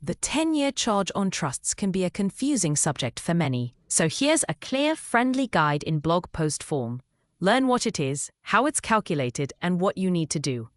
The 10-year charge on trusts can be a confusing subject for many, so here's a clear, friendly guide in blog post form. Learn what it is, how it's calculated, and what you need to do.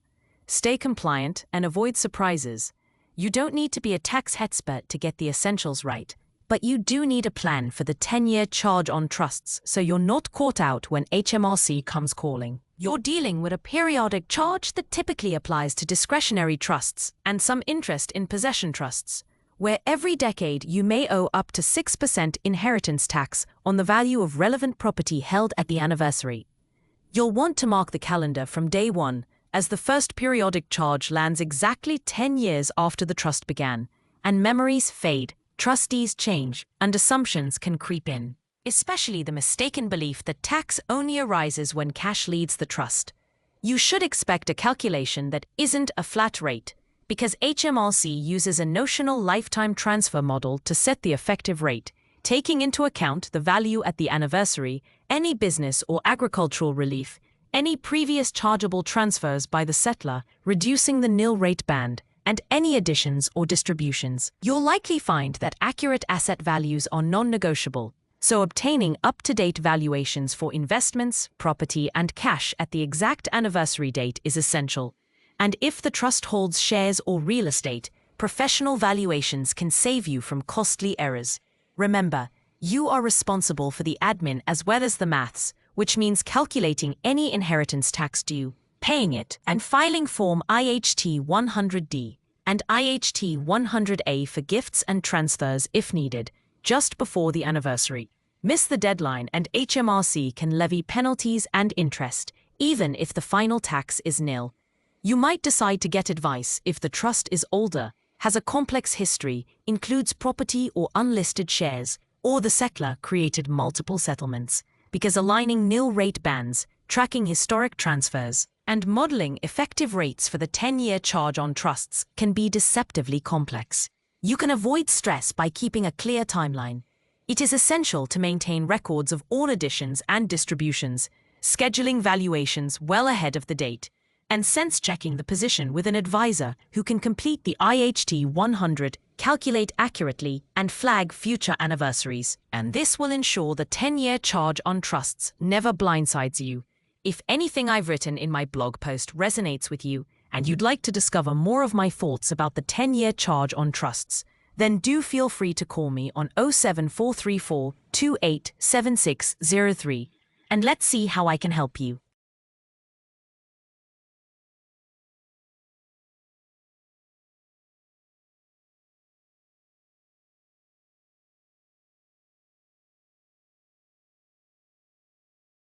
Stay compliant and avoid surprises. You don't need to be a tax expert to get the essentials right, but you do need a plan for the 10-year charge on trusts so you're not caught out when HMRC comes calling. You're dealing with a periodic charge that typically applies to discretionary trusts and some interest in possession trusts, where every decade you may owe up to 6% inheritance tax on the value of relevant property held at the anniversary. You'll want to mark the calendar from day one, as the first periodic charge lands exactly 10 years after the trust began, and memories fade, trustees change, and assumptions can creep in. Especially the mistaken belief that tax only arises when cash leads the trust. You should expect a calculation that isn't a flat rate, because HMRC uses a notional lifetime transfer model to set the effective rate, taking into account the value at the anniversary, any business or agricultural relief, any previous chargeable transfers by the settlor, reducing the nil rate band, and any additions or distributions. You'll likely find that accurate asset values are non-negotiable, so obtaining up-to-date valuations for investments, property, and cash at the exact anniversary date is essential. And if the trust holds shares or real estate, professional valuations can save you from costly errors. Remember, you are responsible for the admin as well as the maths, which means calculating any inheritance tax due, paying it, and filing Form IHT 100D and IHT 100A for gifts and transfers if needed, just before the anniversary. Miss the deadline and HMRC can levy penalties and interest, even if the final tax is nil. You might decide to get advice if the trust is older, has a complex history, includes property or unlisted shares, or the settlor created multiple settlements, because aligning nil rate bands, tracking historic transfers, and modeling effective rates for the 10-year charge on trusts can be deceptively complex. You can avoid stress by keeping a clear timeline. It is essential to maintain records of all additions and distributions, scheduling valuations well ahead of the date, and sense-checking the position with an advisor who can complete the IHT 100, calculate accurately, and flag future anniversaries. And this will ensure the 10-year charge on trusts never blindsides you. If anything I've written in my blog post resonates with you, and you'd like to discover more of my thoughts about the 10-year charge on trusts, then do feel free to call me on 07434 287603, and let's see how I can help you.